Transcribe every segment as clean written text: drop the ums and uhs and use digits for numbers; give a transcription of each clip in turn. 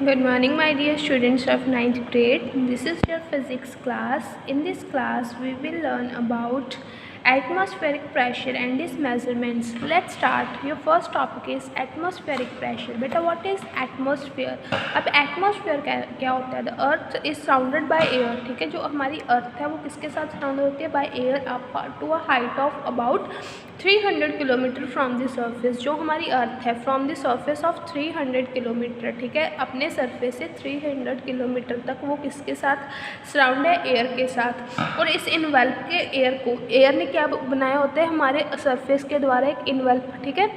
Good morning, my dear students of 9th grade. This is your physics class. In this class, we will learn about atmospheric pressure and its measurements. Let's start. Your first topic is atmospheric pressure. Beta, what is atmosphere? अब atmosphere क्या होता है? The earth is surrounded by air. ठीक है, जो हमारी earth है वो किसके साथ surrounded होती है? By air up to a height of about 300 kilometre from the surface. जो हमारी अर्थ है from the surface of 300 kilometre, ठीक है, अपने सरफेस से 300 किलोमीटर तक वो किसके साथ सराउंड है? एयर के साथ. और इस इन्वेल्प के एयर को एयर ने क्या बनाया होता है? हमारे सरफेस के द्वारा एक इन्वेल्प, ठीक है,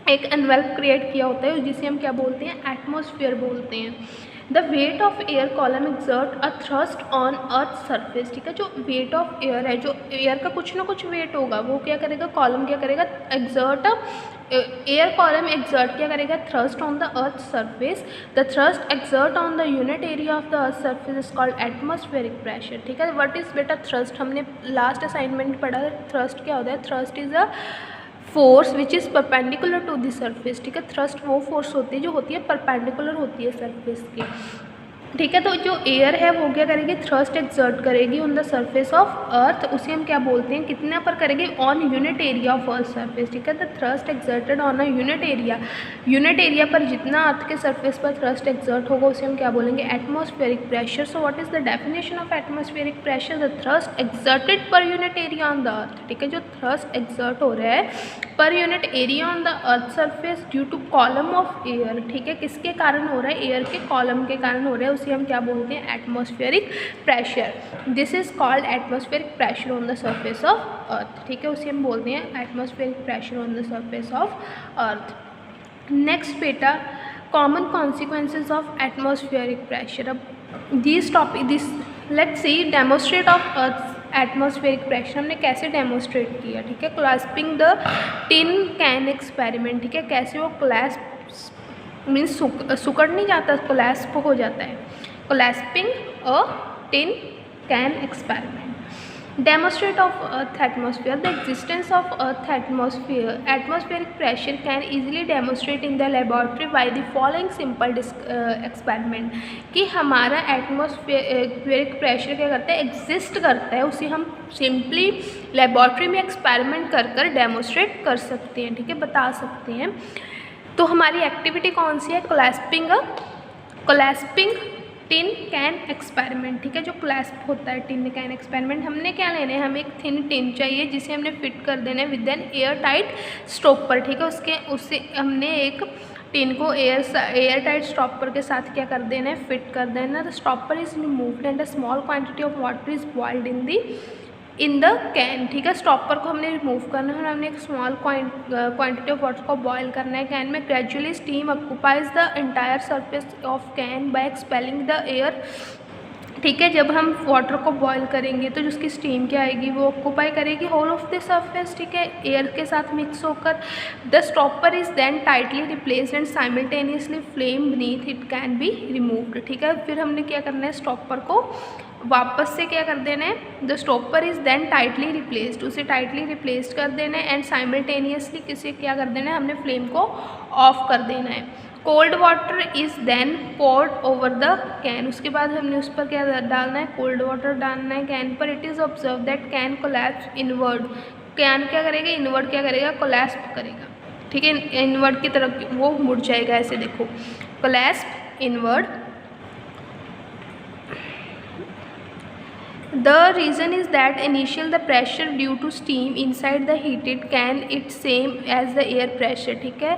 एक इन्वेल्प क्रिएट किया होता है जिसे हम क्या बोलते हैं? एटमॉस्फेयर बोलते हैं. The weight of air column exert a thrust on earth surface. ठीक है, जो वेट ऑफ एयर है, जो एयर का कुछ ना कुछ वेट होगा, वो क्या करेगा? कॉलम क्या करेगा? एक्सर्ट. एयर कॉलम एक्सर्ट क्या करेगा? Thrust on the earth surface. The thrust exert on the unit area of the earth surface is called atmospheric pressure. ठीक है, व्हाट इज बेटा थ्रस्ट? हमने लास्ट असाइनमेंट पढ़ा है. थ्रस्ट क्या होता है? Thrust is a force which is perpendicular to the surface. ठीक है, थ्रस्ट वो फोर्स होती है जो होती है परपेंडिकुलर होती है सरफेस की. ठीक है, तो जो एयर है वो क्या करेगी? थ्रस्ट एक्सर्ट करेगी ऑन द सरफेस ऑफ अर्थ. उसे हम क्या बोलते हैं? कितने पर करेगी? On unit area of earth surface. ठीक है, the thrust exerted on a unit area. Unit area पर जितना अर्थ के सरफेस पर थ्रस्ट एक्सर्ट होगा उसे हम क्या बोलेंगे? Atmospheric pressure. So what is the definition of atmospheric pressure? The thrust exerted per unit area on the earth. ठीक है, जो थ्रस्ट एक्सर्ट हो रहा है per unit area on the earth surface due to column of air. ठीक है, किसके कारण हो रहा है? एयर के कॉलम के कारण हो रहा है. उसे हम क्या बोलते हैं? Atmospheric pressure. This is called atmospheric pressure on the surface of earth. ठीक है, उसे हम बोलते हैं atmospheric pressure on the surface of earth. Next बेटा, common consequences of atmospheric pressure. अब this topic this let's see demonstrate of earth atmospheric pressure. हमने कैसे डेमोस्ट्रेट किया? ठीक है, clasping the tin can experiment. ठीक है, कैसे वो क्लैस्प मीन्स सुकड़ नहीं जाता, क्लैस्प हो जाता है. Clasping a tin can experiment. Demonstrate of earth atmosphere. The existence of earth atmosphere atmospheric pressure can easily demonstrate in the laboratory by the following simple experiment. कि हमारा एटमॉस्फेरिक प्रेशर क्या करता है? एग्जिस्ट करता है. उसे हम सिंपली लेबॉर्ट्री में एक्सपेरिमेंट कर कर डेमोस्ट्रेट कर सकते हैं. ठीक है, बता सकते हैं. तो हमारी एक्टिविटी कौन सी है? Clasping tin can experiment. ठीक है, जो क्लैस्प होता है टिन कैन एक्सपेरिमेंट. हमने क्या लेना है? हमें एक थिन टिन चाहिए जिसे हमने फिट कर देना है with an air tight stopper. ठीक है, उससे हमने एक टिन को एयर टाइट स्टॉपर के साथ क्या कर देना है? फिट कर देना. The stopper is removed and a small quantity of water is boiled in the can. ठीक है, स्टॉपर को हमने रिमूव करना है और हमने एक स्मॉल क्वांटिटी ऑफ वाटर को बॉयल करना है कैन में. Gradually steam occupies the entire surface of can buy expelling the air. ठीक है, जब हम वाटर को बॉयल करेंगे तो जिसकी स्टीम क्या आएगी? वो ऑक्यूपाई करेगी होल ऑफ द सरफेस. ठीक है, एयर के साथ मिक्स होकर. The stopper is then tightly replaced and simultaneously flame beneath it can be removed. ठीक है, फिर हमने क्या करना है? स्टॉपर को वापस से क्या कर देना है? The stopper is then tightly replaced. उसे टाइटली रिप्लेस्ड कर देना है एंड साइमल्टेनियसली किसे क्या कर देना है? हमने फ्लेम को ऑफ कर देना है. Cold water is then poured over the can. उसके बाद हमने उस पर क्या डालना है? कोल्ड वाटर डालना है कैन पर. It is observe that can collapse inward. Can क्या करेगा? इनवर्ड क्या करेगा? कोलैप्स करेगा. ठीक है, इनवर्ड की तरफ वो मुड़ जाएगा. ऐसे देखो, collapse inward. The reason is that initial the pressure due to steam inside the heated can it's same as the air pressure. ठीक है,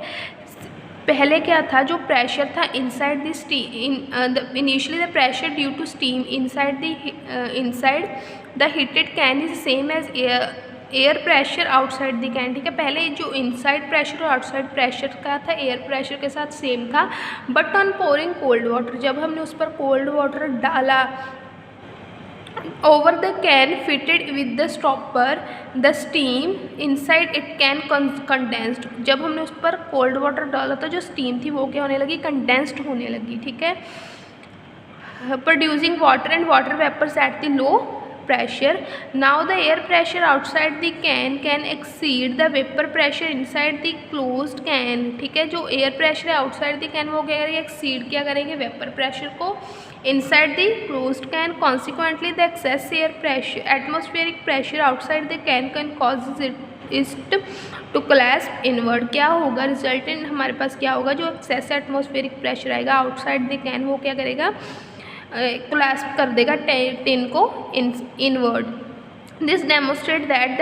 पहले क्या था? जो प्रेशर था inside the steam, initially the pressure due to steam inside the heated can is same as air pressure outside the can. ठीक है, पहले जो इनसाइड प्रेशर और आउटसाइड प्रेशर का था एयर प्रेशर के साथ सेम था. But on pouring cold water, जब हमने उस पर कोल्ड वाटर डाला over the can fitted with the stopper, the steam inside it can condensed. जब हमने उस पर कोल्ड वाटर डाला तो जो स्टीम थी वो क्या होने लगी? कंडेंस्ड होने लगी. ठीक है, producing water and water vapours at the low pressure. Now the air pressure outside the can exceed the vapor pressure inside the closed can. ठीक है, जो एयर प्रेशर है आउटसाइड द कैन वो क्या करेगा, एक्सीड क्या करेंगे, वेपर प्रेशर को inside the closed can. Consequently the excess air pressure, atmospheric pressure outside the can causes it to collapse inward. क्या होगा, रिजल्टेंट हमारे पास क्या होगा, जो एक्सेस एटमॉस्फेरिक प्रेशर आएगा आउटसाइड द कैन वो क्या करेगा, कोलैप्स कर देगा टिन को inward. This demonstrate that the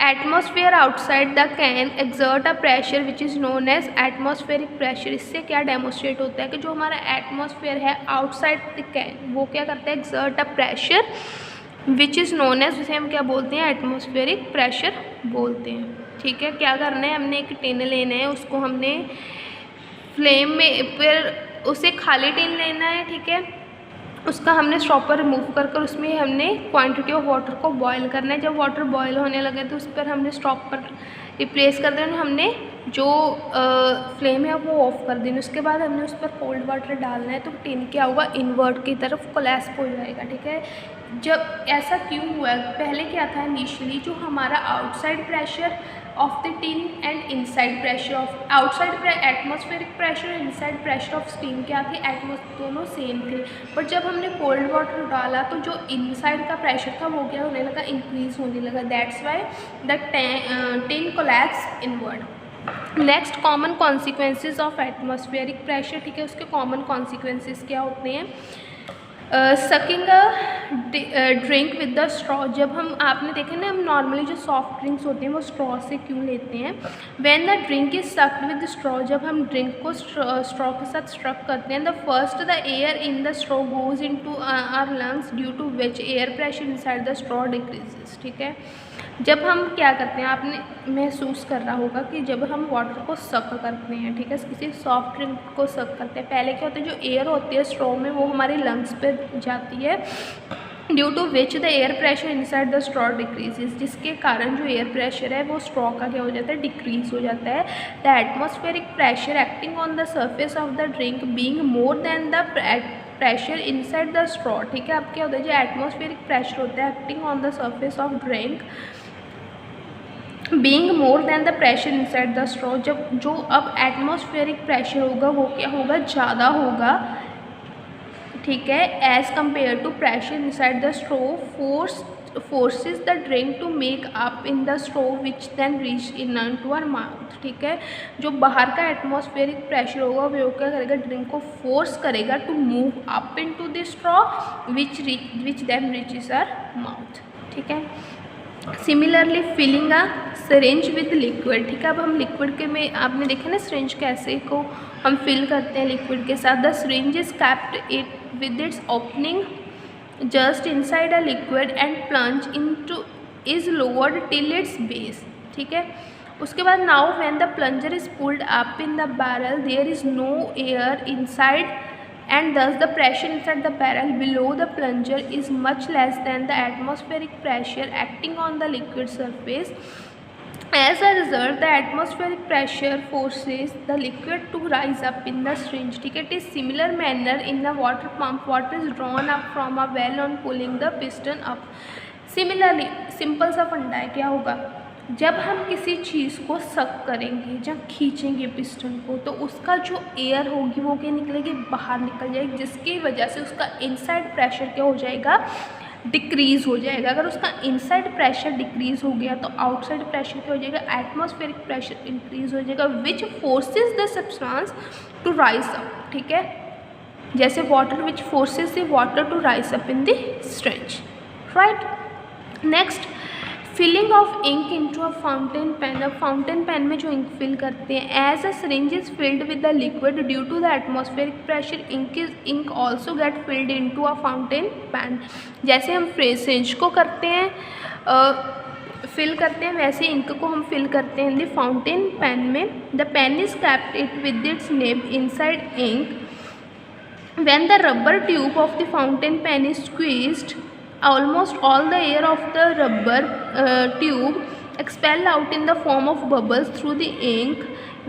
atmosphere outside the can exert a pressure which is known as atmospheric pressure. इससे क्या डेमोस्ट्रेट होता है कि जो हमारा एटमॉस्फेयर है आउटसाइड द कैन वो क्या करता है, exert a pressure which is known as, उसे हम क्या बोलते हैं, एटमॉस्फेरिक प्रेशर बोलते हैं. ठीक है, क्या करना है, हमने एक टिन लेना है, उसको हमने फ्लेम में, फिर उसे खाली टिन लेना है. ठीक है, उसका हमने स्टॉपर रिमूव कर कर उसमें हमने क्वांटिटी ऑफ वाटर को बॉईल करना है. जब वाटर बॉईल होने लगे तो उस पर हमने स्टॉपर रिप्लेस कर देना, हमने जो फ्लेम है वो ऑफ कर देना. उसके बाद हमने उस पर कोल्ड वाटर डालना है तो टिन क्या होगा, इनवर्ट की तरफ कोलैप्स हो जाएगा. ठीक है, जब ऐसा क्यों हुआ, पहले क्या था इनिशियली, जो हमारा outside pressure of the tin and inside pressure of outside atmospheric pressure और इनसाइड प्रेशर ऑफ स्टीम क्या थे, दोनों सेम थे. बट जब हमने कोल्ड वाटर डाला तो जो इनसाइड का प्रेशर था वो क्या होने लगा, इंक्रीज होने लगा. That's why the tin collapse inward. Next, common consequences of atmospheric pressure. ठीक है, उसके कॉमन कॉन्सिक्वेंसेज क्या होते हैं, sucking a drink with the straw. जब हम, आपने देखा ना, हम नॉर्मली जो सॉफ्ट ड्रिंक्स होते हैं वो स्ट्रॉ से क्यों लेते हैं. When the drink is sucked with straw, जब हम ड्रिंक को स्ट्रॉ के साथ स्ट्रक करते हैं, the first the air in the straw goes into our lungs due to which air pressure inside the straw decreases. ठीक है, जब हम क्या करते हैं, आपने महसूस कर रहा होगा कि जब हम वाटर को सक करते हैं, ठीक है, किसी सॉफ्ट ड्रिंक को सक करते हैं, पहले क्या होता है, जो एयर होती है स्ट्रॉ में वो हमारे लंग्स पे जाती है, due to which the air pressure inside the straw decreases, जिसके कारण जो एयर प्रेशर है वो स्ट्रॉ का क्या हो जाता है, डिक्रीज हो जाता है. The atmospheric pressure acting on the surface of the drink being more than the pressure inside the straw. ठीक है, अब क्या होता है, जो एटमॉस्फेरिक प्रेशर होता है acting on the surface of drink being more than the pressure inside the straw, जब जो अब एटमॉस्फेरिक प्रेशर होगा वो क्या होगा, ज़्यादा होगा. ठीक है, as compare to pressure inside the straw forces the drink to make up in the straw which then reach into our mouth. ठीक है, जो बाहर का एटमॉस्फेरिक प्रेशर होगा वो क्या करेगा, ड्रिंक को फोर्स करेगा to move up into the straw which then reaches our mouth. ठीक है, similarly filling a syringe with liquid. ठीक है, अब हम लिक्विड के में, आपने देखा ना सिरिंज कैसे को हम फिल करते हैं लिक्विड के साथ. The syringe is kept it with its opening just inside a liquid and plunge into is lowered till its base. ठीक है, उसके बाद now when the plunger is pulled up in the barrel there is no air inside and thus the pressure inside the barrel below the plunger is much less than the atmospheric pressure acting on the liquid surface. As a result, the atmospheric pressure forces the liquid to rise up in the syringe. ठीक है, it is similar manner in the water pump. Water is drawn up from a well on pulling the piston up. Similarly, simple सा फंडा है, क्या होगा, जब हम किसी चीज़ को सक करेंगे, जब खींचेंगे पिस्टन को, तो उसका जो एयर होगी वो क्या निकलेगी, बाहर निकल जाएगी, जिसकी वजह से उसका इनसाइड प्रेशर क्या हो जाएगा, डिक्रीज़ हो जाएगा. अगर उसका इनसाइड प्रेशर डिक्रीज़ हो गया तो आउटसाइड प्रेशर क्या हो जाएगा, एटमॉस्फेरिक प्रेशर इंक्रीज़ हो जाएगा, which forces the substance to rise up. ठीक है, जैसे water which forces the water to rise up in the syringe. Right, next, filling of ink into a fountain pen. अब fountain pen में जो ink fill करते हैं, as a syringe is filled with the liquid due to the atmospheric pressure ink also get filled into a fountain pen. जैसे हम syringe को करते हैं, फिल करते हैं, वैसे इंक को हम फिल करते हैं इन द फाउंटेन पेन में. The pen is kept it with its nib inside ink. When the rubber tube of the fountain pen is squeezed, almost all the air of the rubber tube expel out in the form of bubbles through the ink.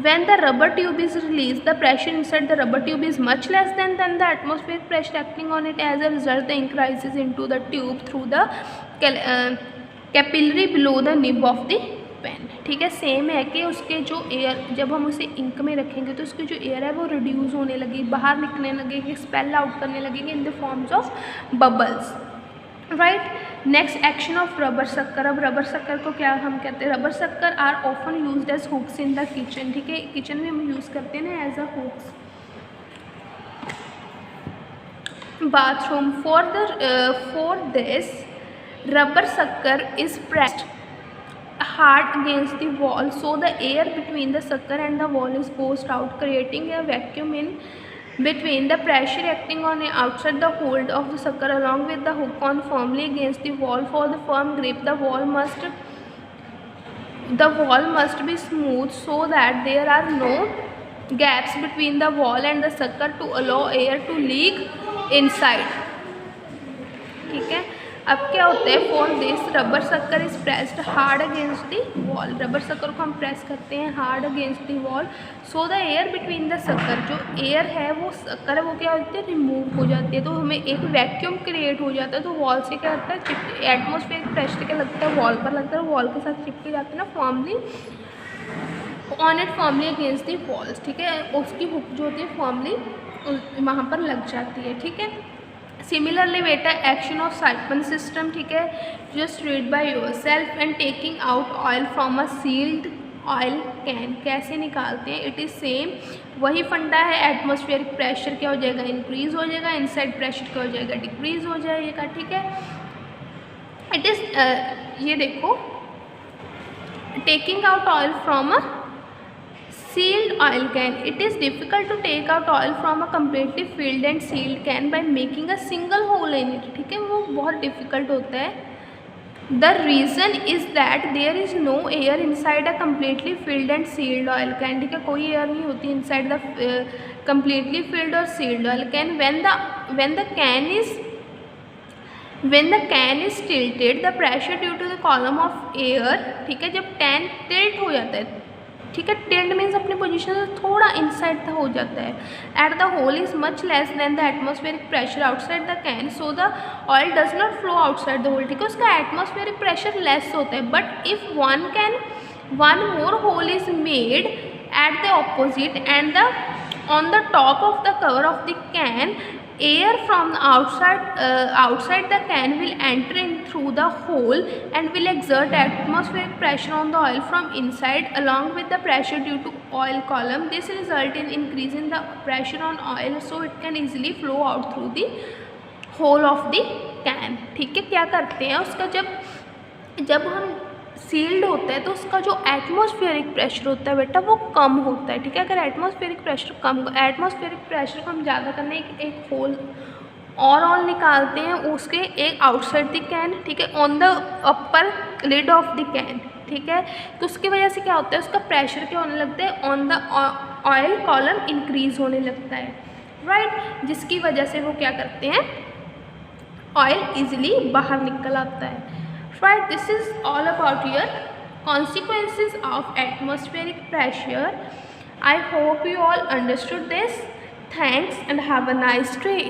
When the rubber tube is released, the pressure inside the rubber tube is much less than the atmospheric pressure acting on it. As a result, the ink rises into the tube through the capillary below the nib of the pen. ठीक है, same है कि उसके जो air, जब हम उसे ink में रखेंगे तो उसकी जो एयर है वो रिड्यूस होने लगेगी, बाहर निकलने लगेगी, स्पेल आउट करने लगेगी in the forms of bubbles. Right. Next, action of rubber शक्कर. अब रबर शक्कर को क्या हम कहते हैं? Rubber sucker are often used as hooks in the kitchen. ठीक है, किचन में हम यूज़ करते हैं ना as a hooks. Bathroom. For this rubber sucker is pressed hard against the wall, so the air between the sucker and the wall is forced out, creating a vacuum in between. The pressure acting on the outside the hold of the sucker along with the hook on firmly against the wall for the firm grip. The wall must be smooth so that there are no gaps between the wall and the sucker to allow air to leak inside. ठीक है. अब क्या होता है? For this rubber शक्कर is pressed hard against the wall. Rubber शक्कर को हम प्रेस करते हैं hard against the wall, so the air between the शक्कर, जो एयर है वो शक्कर है वो क्या होती है? रिमूव हो जाती है. तो हमें एक वैक्यूम क्रिएट हो जाता है. तो वॉल से क्या होता है? एटमॉस्फेरिक प्रेशर क्या लगता है? वॉल पर लगता है, वॉल के साथ चिपके जाते हैं ना formally on it, formally against the walls. ठीक है, उसकी हुक जो होती है फॉर्मली वहाँ पर लग जाती है. ठीक है. सिमिलरली बेटा, एक्शन ऑफ साइफन सिस्टम. ठीक है, just read by yourself. And taking out oil from a sealed oil can. कैसे निकालते हैं? इट इज़ सेम, वही फंडा है. एटमॉस्फेरिक प्रेशर क्या हो जाएगा? इंक्रीज हो जाएगा. इनसाइड प्रेशर क्या हो जाएगा? डिक्रीज हो जाएगा. ठीक है. इट इज़ ये देखो, taking out oil from a sealed oil can. It is difficult to take out oil from a completely filled and sealed can by making a single hole in it. ठीक है, वो बहुत difficult होता है. The reason is that there is no air inside a completely filled and sealed oil can. ठीक है, कोई air नहीं होती inside the completely filled or sealed oil can. When the can is tilted, the pressure due to the column of air. ठीक है, जब can tilt हो जाता है, ठीक है, टिल्ट मीन्स अपने पोजीशन से थोड़ा इनसाइड था हो जाता है. At the hole is much less than the atmospheric pressure outside the can, so the oil does not flow outside the hole. ठीक है, उसका एटमॉस्फेरिक प्रेशर लेस होता है. But if one more hole is made at the opposite end on the top of the cover of the can, air from the outside the can will enter in through the hole and will exert atmospheric pressure on the oil from inside along with the pressure due to oil column. This result in increase in the pressure on oil, so it can easily flow out through the hole of the can. ठीक है, क्या करते हैं उसका, जब हम sealed होता है तो उसका जो एटमॉस्फेरिक प्रेशर होता है बेटा वो कम होता है. ठीक है, अगर एटमॉस्फेरिक प्रेशर को हम ज़्यादा करने एक होल और निकालते हैं उसके एक आउटसाइड द कैन. ठीक है, on the upper lid of the can. ठीक है, तो उसकी वजह से क्या होता है? उसका प्रेशर क्या होने लगता है? On the oil column increase होने लगता है. राइट, जिसकी वजह से वो क्या करते हैं? ऑयल इजीली बाहर निकल आता है. Right, this is all about your consequences of atmospheric pressure. I hope you all understood this. Thanks and have a nice day.